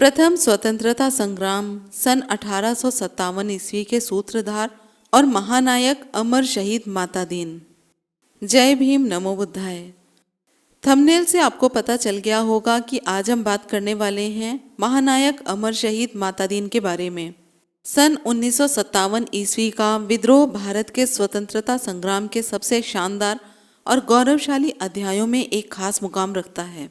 प्रथम स्वतंत्रता संग्राम सन 1857 ईस्वी के सूत्रधार और महानायक अमर शहीद माता दीन। जय भीम, नमो बुद्धाय। थंबनेल से आपको पता चल गया होगा कि आज हम बात करने वाले हैं महानायक अमर शहीद माता दीन के बारे में। सन 1957 ईस्वी का विद्रोह भारत के स्वतंत्रता संग्राम के सबसे शानदार और गौरवशाली अध्यायों में एक खास मुकाम रखता है।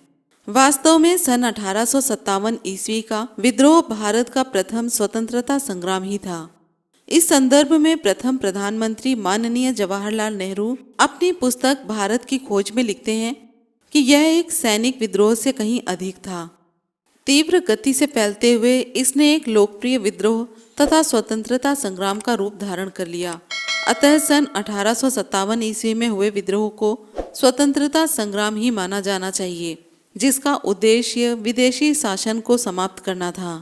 वास्तव में सन 1857 ईस्वी का विद्रोह भारत का प्रथम स्वतंत्रता संग्राम ही था। इस संदर्भ में प्रथम प्रधानमंत्री माननीय जवाहरलाल नेहरू अपनी पुस्तक भारत की खोज में लिखते हैं कि यह एक सैनिक विद्रोह से कहीं अधिक था। तीव्र गति से फैलते हुए इसने एक लोकप्रिय विद्रोह तथा स्वतंत्रता संग्राम का रूप धारण कर लिया। अतः सन 1857 ईस्वी में हुए विद्रोह को स्वतंत्रता संग्राम ही माना जाना चाहिए, जिसका उद्देश्य विदेशी शासन को समाप्त करना था।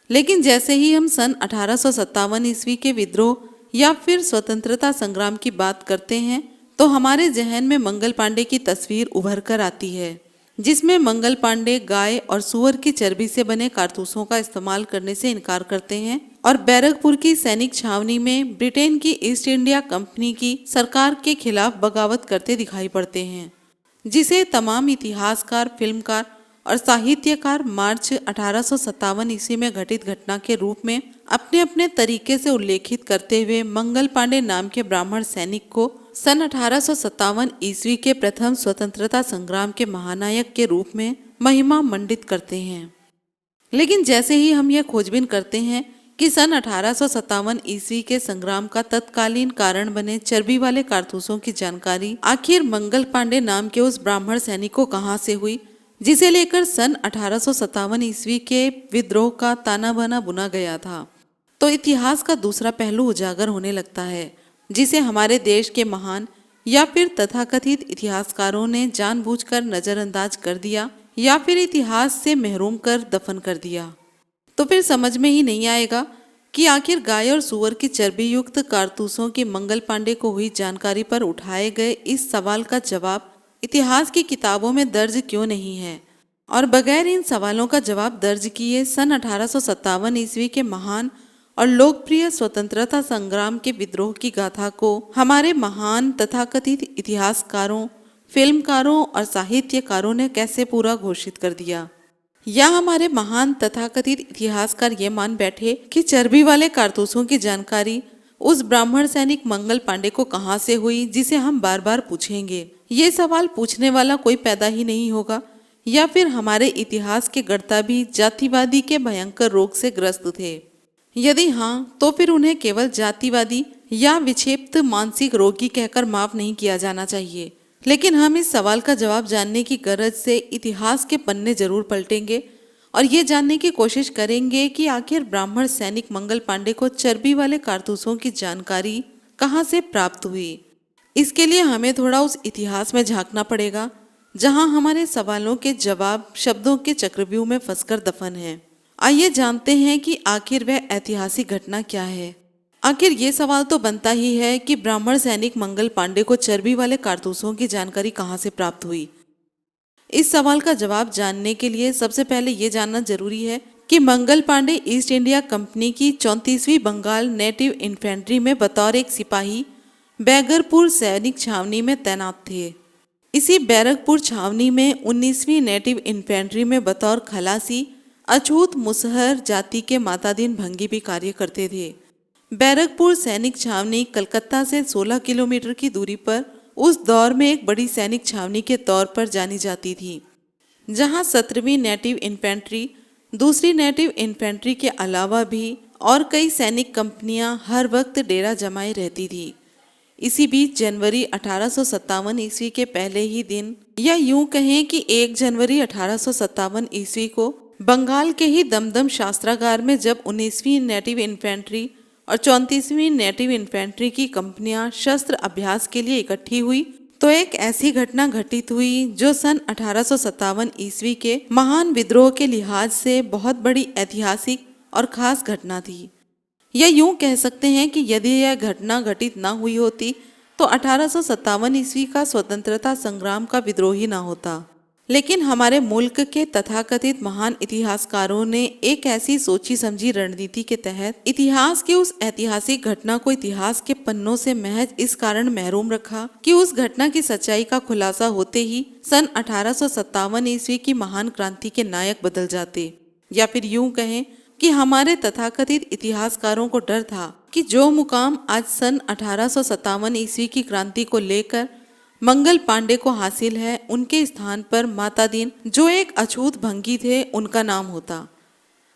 लेकिन जैसे ही हम सन 1857 ईस्वी के विद्रोह या फिर स्वतंत्रता संग्राम की बात करते हैं तो हमारे जहन में मंगल पांडे की तस्वीर उभर कर आती है, जिसमें मंगल पांडे गाय और सुअर की चर्बी से बने कारतूसों का इस्तेमाल करने से इनकार करते हैं और बैरकपुर की सैनिक छावनी में ब्रिटेन की ईस्ट इंडिया कंपनी की सरकार के खिलाफ बगावत करते दिखाई पड़ते हैं, जिसे तमाम इतिहासकार, फिल्मकार और साहित्यकार मार्च 1857 ईस्वी में घटित घटना के रूप में अपने अपने तरीके से उल्लेखित करते हुए मंगल पांडे नाम के ब्राह्मण सैनिक को सन 1857 ईस्वी के प्रथम स्वतंत्रता संग्राम के महानायक के रूप में महिमा मंडित करते हैं। लेकिन जैसे ही हम यह खोजबीन करते हैं कि सन 1857 ईस्वी के संग्राम का तत्कालीन कारण बने चर्बी वाले कारतूसों की जानकारी आखिर मंगल पांडे नाम के उस ब्राह्मण सैनिक को कहां से हुई, जिसे लेकर सन 1857 ईस्वी के विद्रोह का ताना बाना बुना गया था, तो इतिहास का दूसरा पहलू उजागर होने लगता है, जिसे हमारे देश के महान या फिर तथाकथित इतिहासकारों ने जानबूझकर नजरअंदाज कर दिया या फिर इतिहास से महरूम कर दफन कर दिया। तो फिर समझ में ही नहीं आएगा कि आखिर गाय और सुअर की चर्बी युक्त कारतूसों की मंगल पांडे को हुई जानकारी पर उठाए गए इस सवाल का जवाब इतिहास की किताबों में दर्ज क्यों नहीं है। और बगैर इन सवालों का जवाब दर्ज किए सन 1857 ईस्वी के महान और लोकप्रिय स्वतंत्रता संग्राम के विद्रोह की गाथा को हमारे महान तथाकथित इतिहासकारों, फिल्मकारों और साहित्यकारों ने कैसे पूरा घोषित कर दिया, या हमारे महान तथाकथित इतिहासकार ये मान बैठे कि चर्बी वाले कारतूसों की जानकारी उस ब्राह्मण सैनिक मंगल पांडे को कहां से हुई, जिसे हम बार बार पूछेंगे। ये सवाल पूछने वाला कोई पैदा ही नहीं होगा, या फिर हमारे इतिहास के गढ़ता भी जातिवादी के भयंकर रोग से ग्रस्त थे। यदि हाँ, तो फिर उन्हें केवल जातिवादी या विक्षिप्त मानसिक रोगी कहकर माफ नहीं किया जाना चाहिए। लेकिन हम इस सवाल का जवाब जानने की गरज से इतिहास के पन्ने जरूर पलटेंगे और ये जानने की कोशिश करेंगे कि आखिर ब्राह्मण सैनिक मंगल पांडे को चर्बी वाले कारतूसों की जानकारी कहाँ से प्राप्त हुई। इसके लिए हमें थोड़ा उस इतिहास में झांकना पड़ेगा जहां हमारे सवालों के जवाब शब्दों के चक्रव्यूह में फंसकर दफन है। आइए जानते हैं कि आखिर वह ऐतिहासिक घटना क्या है। आखिर ये सवाल तो बनता ही है कि ब्राह्मण सैनिक मंगल पांडे को चर्बी वाले कारतूसों की जानकारी कहां से प्राप्त हुई। इस सवाल का जवाब जानने के लिए सबसे पहले ये जानना जरूरी है कि Mangal Pandey east India company की 34वीं बंगाल नेटिव इन्फेंट्री में बतौर एक सिपाही बैरकपुर सैनिक छावनी में तैनात थे। इसी बैरकपुर छावनी में 19वीं नेटिव इन्फेंट्री में बतौर खलासी अछूत मुसहर जाति के मातादीन भंगी भी कार्य करते थे। बैरकपुर सैनिक छावनी कलकत्ता से 16 किलोमीटर की दूरी पर उस दौर में एक बड़ी सैनिक छावनी के तौर पर जानी जाती थी, जहां 17वीं नेटिव इन्फेंट्री, दूसरी नेटिव इन्फेंट्री के अलावा भी और कई सैनिक कंपनियां हर वक्त डेरा जमाए रहती थी। इसी बीच जनवरी 1857 ईस्वी के पहले ही दिन, या यूं कहें कि 1 जनवरी 1857 ईस्वी को बंगाल के ही दमदम शास्त्रागार में जब 19वीं नेटिव इन्फेंट्री और 34वीं नेटिव इन्फेंट्री की कंपनियां शस्त्र अभ्यास के लिए इकट्ठी हुई, तो एक ऐसी घटना घटित हुई जो सन 1857 ईस्वी के महान विद्रोह के लिहाज से बहुत बड़ी ऐतिहासिक और खास घटना थी। या यूं कह सकते हैं कि यदि यह घटना घटित ना हुई होती तो 1857 ईस्वी का स्वतंत्रता संग्राम का विद्रोह ही ना होता। लेकिन हमारे मुल्क के तथाकथित महान इतिहासकारों ने एक ऐसी सोची समझी रणनीति के तहत इतिहास की उस ऐतिहासिक घटना को इतिहास के पन्नों से महज इस कारण महरूम रखा कि उस घटना की सच्चाई का खुलासा होते ही सन 1857 ईस्वी की महान क्रांति के नायक बदल जाते। या फिर यूं कहें कि हमारे तथाकथित इतिहासकारों को डर था कि जो मुकाम आज सन 1857 ईस्वी की क्रांति को लेकर मंगल पांडे को हासिल है, उनके स्थान पर माता दीन जो एक अछूत भंगी थे उनका नाम होता।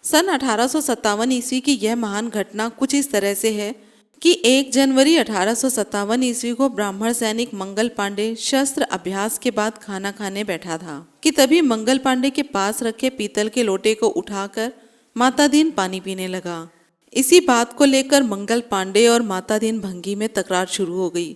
सन 1857 ईस्वी की यह महान घटना कुछ इस तरह से है कि 1 जनवरी 1857 ईस्वी को ब्राह्मण सैनिक मंगल पांडे शस्त्र अभ्यास के बाद खाना खाने बैठा था कि तभी मंगल पांडे के पास रखे पीतल के लोटे को उठाकर माता दीन पानी पीने लगा। इसी बात को लेकर मंगल पांडे और माता दीन भंगी में तकरार शुरू हो गई।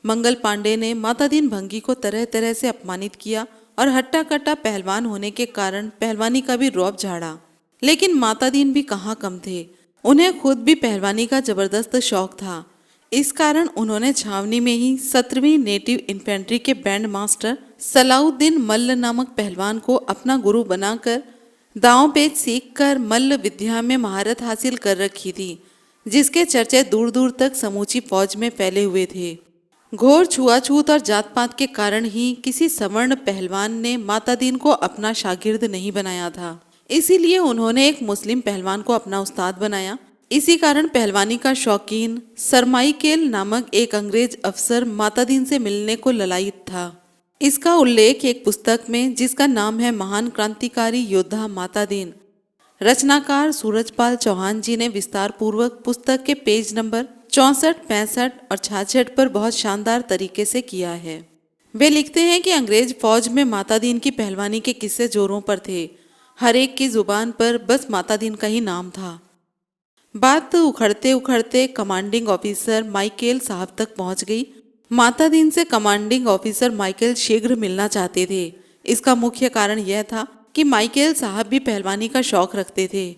मंगल पांडे ने माता दीन भंगी को तरह तरह से अपमानित किया और हट्टा कट्टा पहलवान होने के कारण पहलवानी का भी रौब झाड़ा। लेकिन माता दीन भी कहाँ कम थे, उन्हें खुद भी पहलवानी का जबरदस्त शौक था। इस कारण उन्होंने छावनी में ही 17वीं नेटिव इन्फेंट्री के बैंड मास्टर सलाउद्दीन मल्ल नामक पहलवान को अपना गुरु बनाकर दांव पेच सीखकर मल्ल विद्या में महारत हासिल कर रखी थी, जिसके चर्चे दूर दूर तक समूची फौज में फैले हुए थे। घोर छुआछूत और जात पात के कारण ही किसी सवर्ण पहलवान ने माता दीन को अपना शागिर्द नहीं बनाया था, इसीलिए उन्होंने एक मुस्लिम पहलवान को अपना उस्ताद बनाया। इसी कारण पहलवानी का शौकीन सर माइकेल नामक एक अंग्रेज अफसर माता दीन से मिलने को ललायित था। इसका उल्लेख एक पुस्तक में जिसका नाम है महान क्रांतिकारी योद्धा माता दीन, रचनाकार सूरजपाल चौहान जी ने विस्तार पूर्वक पुस्तक के पेज नंबर 64, 65 और 66 पर बहुत शानदार तरीके से किया है। वे लिखते हैं कि अंग्रेज फौज में माता दीन की पहलवानी के किस्से जोरों पर थे। हर एक की जुबान पर बस माता दीन का ही नाम था। बात उखड़ते उखड़ते कमांडिंग ऑफिसर माइकेल साहब तक पहुंच गई। माता दीन से कमांडिंग ऑफिसर माइकेल शीघ्र मिलना चाहते थे। इसका मुख्य कारण यह था कि माइकेल साहब भी पहलवानी का शौक रखते थे।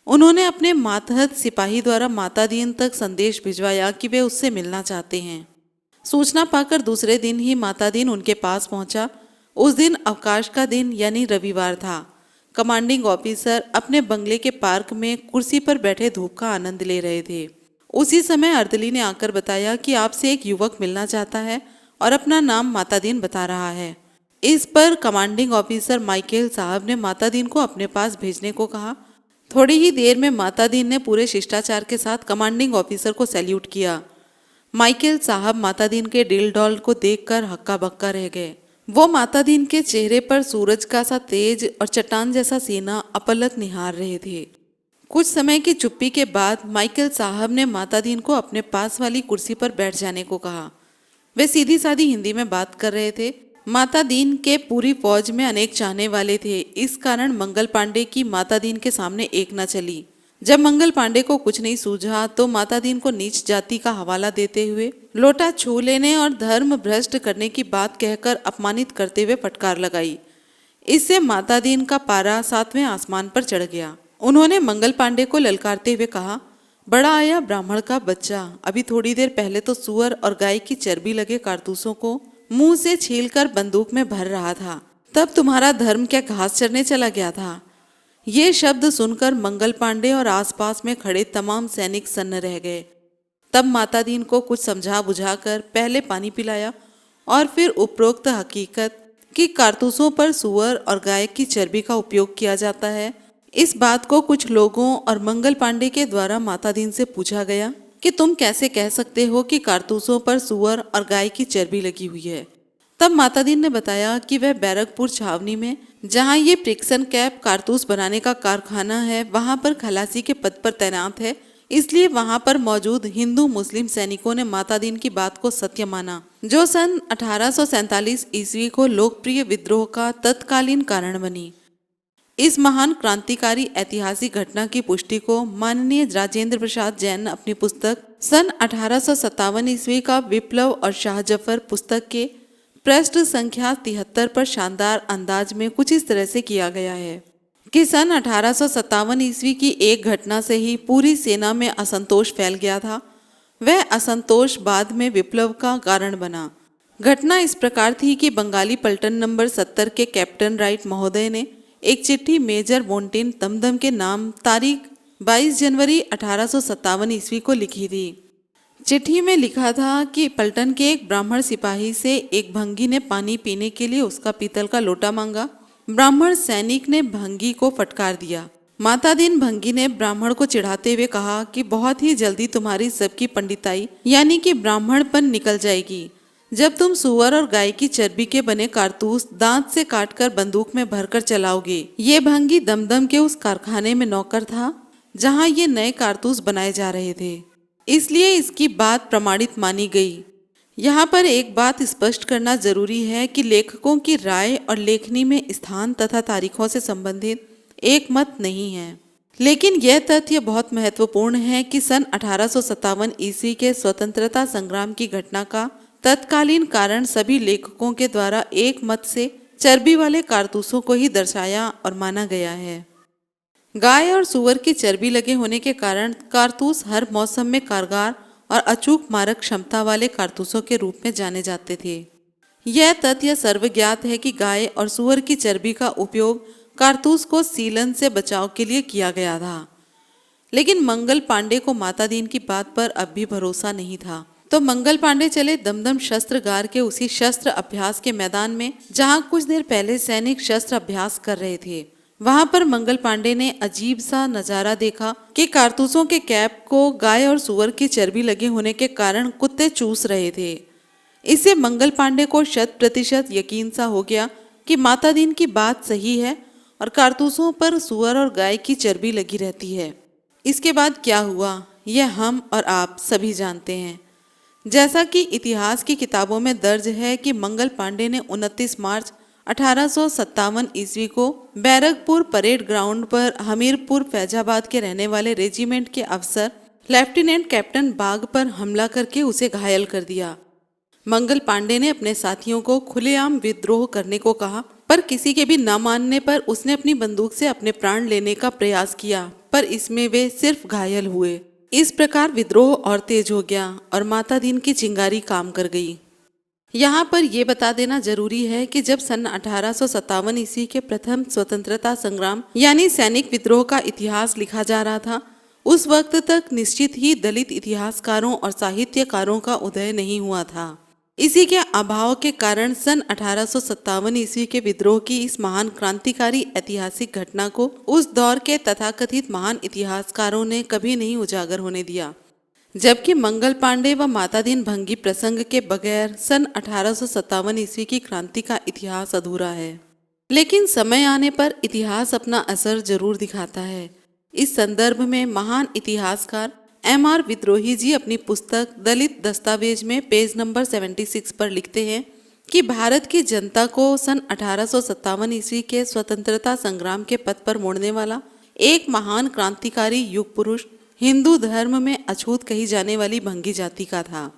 उन्होंने अपने मातहत सिपाही द्वारा माता दीन तक संदेश भिजवाया कि वे उससे मिलना चाहते हैं। सूचना पाकर दूसरे दिन ही माता दीन उनके पास पहुंचा। उस दिन अवकाश का दिन यानी रविवार था। कमांडिंग ऑफिसर अपने बंगले के पार्क में कुर्सी पर बैठे धूप का आनंद ले रहे थे। उसी समय अर्दली ने आकर बताया कि आपसे एक युवक मिलना चाहता है और अपना नाम माता दीन बता रहा है। इस पर कमांडिंग ऑफिसर माइकेल साहब ने माता दीन को अपने पास भेजने को कहा। थोड़ी ही देर में माता दीन ने पूरे शिष्टाचार के साथ कमांडिंग ऑफिसर को सैल्यूट किया। माइकेल साहब माता दीन के डिल डॉल को देखकर हक्का बक्का रह गए। वो माता दीन के चेहरे पर सूरज का सा तेज और चट्टान जैसा सीना अपलक निहार रहे थे। कुछ समय की चुप्पी के बाद माइकेल साहब ने माता दीन को अपने पास वाली कुर्सी पर बैठ जाने को कहा। वे सीधी सादी हिंदी में बात कर रहे थे। माता दीन के पूरी फौज में अनेक चाहने वाले थे, इस कारण मंगल पांडे की माता दीन के सामने एक न चली। जब मंगल पांडे को कुछ नहीं सूझा तो माता दीन को नीच जाति का हवाला देते हुए लोटा छू लेने और धर्म भ्रष्ट करने की बात कहकर अपमानित करते हुए फटकार लगाई। इससे माता दीन का पारा 7वें आसमान पर चढ़ गया। उन्होंने मंगल पांडे को ललकारते हुए कहा, बड़ा आया ब्राह्मण का बच्चा, अभी थोड़ी देर पहले तो सुअर और गाय की चर्बी लगे कारतूसों को मुंह से छीलकर बंदूक में भर रहा था, तब तुम्हारा धर्म क्या घास चरने चला गया था? ये शब्द सुनकर मंगल पांडे और आसपास में खड़े तमाम सैनिक सन्न रह गए। तब माता दीन को कुछ समझा बुझाकर पहले पानी पिलाया और फिर उपरोक्त हकीकत कि कारतूसों पर सुअर और गाय की चर्बी का उपयोग किया जाता है, इस बात को कुछ लोगों और मंगल पांडे के द्वारा माता दीन से पूछा गया कि तुम कैसे कह सकते हो कि कारतूसों पर सुअर और गाय की चर्बी लगी हुई है। तब माता दीन ने बताया कि वह बैरकपुर छावनी में जहां ये प्रिक्सन कैप कारतूस बनाने का कारखाना है, वहां पर खलासी के पद पर तैनात है, इसलिए वहां पर मौजूद हिंदू मुस्लिम सैनिकों ने माता दीन की बात को सत्य माना, जो सन 1847 ईस्वी को लोकप्रिय विद्रोह का तत्कालीन कारण बनी। इस महान क्रांतिकारी ऐतिहासिक घटना की पुष्टि को माननीय राजेंद्र प्रसाद जैन अपनी पुस्तक सन 1857 ईस्वी का विप्लव और शाह जफर पुस्तक के पृष्ठ संख्या 73 पर शानदार अंदाज में कुछ इस तरह से किया गया है कि सन 1857 ईस्वी की एक घटना से ही पूरी सेना में असंतोष फैल गया था। वह असंतोष बाद में विप्लव का कारण बना। घटना इस प्रकार थी कि बंगाली पलटन नंबर 70 के कैप्टन राइट महोदय ने एक चिट्ठी मेजर बोंटिन दमदम के नाम तारीख 22 जनवरी 1857 ईस्वी को लिखी थी। चिट्ठी में लिखा था कि पलटन के एक ब्राह्मण सिपाही से एक भंगी ने पानी पीने के लिए उसका पीतल का लोटा मांगा। ब्राह्मण सैनिक ने भंगी को फटकार दिया। माता दीन भंगी ने ब्राह्मण को चिढ़ाते हुए कहा कि बहुत ही जल्दी तुम्हारी सबकी पंडिताई यानी कि ब्राह्मणपन निकल जाएगी जब तुम सुअर और गाय की चर्बी के बने कारतूस दांत से काटकर बंदूक में भरकर चलाओगे। ये भंगी दमदम के उस कारखाने में नौकर था जहां ये नए कारतूस बनाए जा रहे थे, इसलिए इसकी बात प्रमाणित मानी गई। यहाँ पर एक बात स्पष्ट करना जरूरी है कि लेखकों की राय और लेखनी में स्थान तथा तारीखों से संबंधित एक मत नहीं है, लेकिन यह तथ्य बहुत महत्वपूर्ण है कि सन 1857 ईस्वी के स्वतंत्रता संग्राम की घटना का तत्कालीन कारण सभी लेखकों के द्वारा एक मत से चर्बी वाले कारतूसों को ही दर्शाया और माना गया है। गाय और सुअर की चर्बी लगे होने के कारण कारतूस हर मौसम में कारगर और अचूक मारक क्षमता वाले कारतूसों के रूप में जाने जाते थे। यह तथ्य सर्वज्ञात है कि गाय और सुअर की चर्बी का उपयोग कारतूस को सीलन से बचाव के लिए किया गया था, लेकिन मंगल पांडे को माता दीन की बात पर अब भी भरोसा नहीं था, तो मंगल पांडे चले दमदम शस्त्रगार के उसी शस्त्र अभ्यास के मैदान में जहां कुछ देर पहले सैनिक शस्त्र अभ्यास कर रहे थे। वहां पर मंगल पांडे ने अजीब सा नजारा देखा कि कारतूसों के कैप को गाय और सुअर की चर्बी लगे होने के कारण कुत्ते चूस रहे थे। इससे मंगल पांडे को 100% यकीन सा हो गया कि माता दीन की बात सही है और कारतूसों पर सुअर और गाय की चर्बी लगी रहती है। इसके बाद क्या हुआ यह हम और आप सभी जानते हैं। जैसा कि इतिहास की किताबों में दर्ज है कि मंगल पांडे ने 29 मार्च 1857 ईस्वी को बैरकपुर परेड ग्राउंड पर हमीरपुर फैजाबाद के रहने वाले रेजिमेंट के अफसर लेफ्टिनेंट कैप्टन बाग पर हमला करके उसे घायल कर दिया। मंगल पांडे ने अपने साथियों को खुलेआम विद्रोह करने को कहा, पर किसी के भी न मानने पर उसने अपनी बंदूक से अपने प्राण लेने का प्रयास किया, पर इसमें वे सिर्फ घायल हुए। इस प्रकार विद्रोह और तेज हो गया और माता दीन की चिंगारी काम कर गई। यहाँ पर यह बता देना जरूरी है कि जब सन 1857 ईस्वी के प्रथम स्वतंत्रता संग्राम यानी सैनिक विद्रोह का इतिहास लिखा जा रहा था, उस वक्त तक निश्चित ही दलित इतिहासकारों और साहित्यकारों का उदय नहीं हुआ था। इसी के अभाव के कारण सन 1857 ईस्वी के विद्रोह की इस महान क्रांतिकारी ऐतिहासिक घटना को उस दौर के तथाकथित महान इतिहासकारों ने कभी नहीं उजागर होने दिया, जबकि मंगल पांडे व माता दीन भंगी प्रसंग के बगैर सन 1857 ईस्वी की क्रांति का इतिहास अधूरा है। लेकिन समय आने पर इतिहास अपना असर जरूर दिखाता है। इस संदर्भ में महान इतिहासकार M.R. विद्रोही जी अपनी पुस्तक दलित दस्तावेज में पेज नंबर 76 पर लिखते हैं कि भारत की जनता को सन 1857 ईस्वी के स्वतंत्रता संग्राम के पथ पर मोड़ने वाला एक महान क्रांतिकारी युग पुरुष हिंदू धर्म में अछूत कही जाने वाली भंगी जाति का था।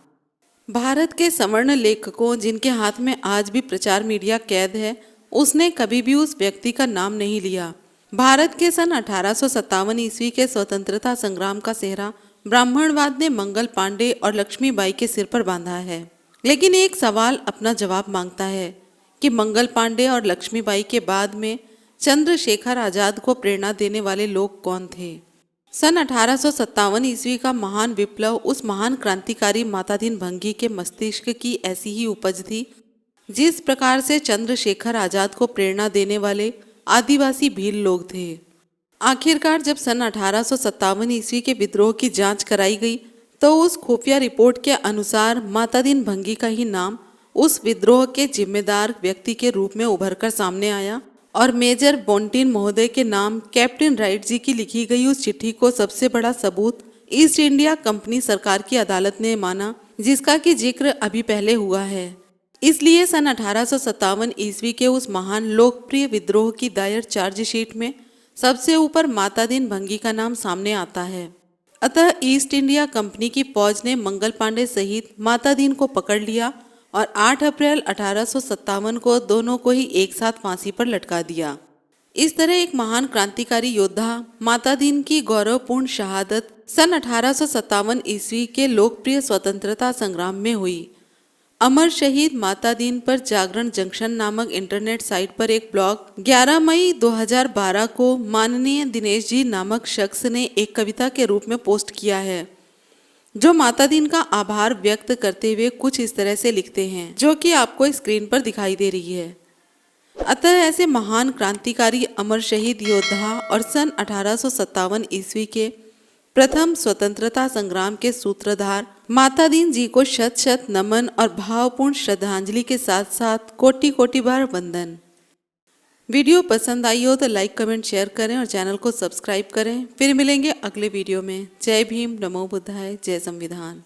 भारत के सवर्ण लेखकों जिनके हाथ में आज भी प्रचार मीडिया कैद है, उसने कभी भी उस व्यक्ति का नाम नहीं लिया। भारत के सन 1857 ईस्वी के स्वतंत्रता संग्राम का सेहरा ब्राह्मणवाद ने मंगल पांडे और लक्ष्मीबाई के सिर पर बांधा है। लेकिन एक सवाल अपना जवाब मांगता है कि मंगल पांडे और लक्ष्मीबाई के बाद में चंद्रशेखर आजाद को प्रेरणा देने वाले लोग कौन थे। सन 1857 ईस्वी का महान विप्लव उस महान क्रांतिकारी माता दीन भंगी के मस्तिष्क की ऐसी ही उपज थी जिस प्रकार से चंद्रशेखर आजाद को प्रेरणा देने वाले आदिवासी भील लोग थे। आखिरकार जब सन 1857 ईस्वी के विद्रोह की जांच कराई गई तो उस खुफिया रिपोर्ट के अनुसार माता दीन भंगी का ही नाम उस विद्रोह के जिम्मेदार व्यक्ति के रूप में उभरकर सामने आया और मेजर बोंटिन महोदय के नाम कैप्टन राइट जी की लिखी गई उस चिट्ठी को सबसे बड़ा सबूत ईस्ट इंडिया कंपनी सरकार की अदालत ने माना, जिसका कि जिक्र अभी पहले हुआ है। इसलिए सन 1857 ईस्वी के उस महान लोकप्रिय विद्रोह की दायर चार्जशीट में सबसे ऊपर माता दीन भंगी का नाम सामने आता है। अतः ईस्ट इंडिया कंपनी की फौज ने मंगल पांडे सहित माता दीन को पकड़ लिया और 8 अप्रैल 1857 को दोनों को ही एक साथ फांसी पर लटका दिया। इस तरह एक महान क्रांतिकारी योद्धा माता दीन की गौरवपूर्ण शहादत सन 1857 ईस्वी के लोकप्रिय स्वतंत्रता संग्राम में हुई। अमर शहीद माता दीन पर जागरण जंक्शन नामक इंटरनेट साइट पर एक ब्लॉग 11 मई 2012 को माननीय दिनेश जी नामक शख्स ने एक कविता के रूप में पोस्ट किया है, जो माता दीन का आभार व्यक्त करते हुए कुछ इस तरह से लिखते हैं, जो कि आपको स्क्रीन पर दिखाई दे रही है। अतः ऐसे महान क्रांतिकारी अमर शहीद योद्धा और सन 1857 ईस्वी के प्रथम स्वतंत्रता संग्राम के सूत्रधार माता दीन जी को शत शत नमन और भावपूर्ण श्रद्धांजलि के साथ साथ कोटि कोटि बार वंदन। वीडियो पसंद आई हो तो लाइक कमेंट शेयर करें और चैनल को सब्सक्राइब करें। फिर मिलेंगे अगले वीडियो में। जय भीम, नमो बुद्धाय, जय संविधान।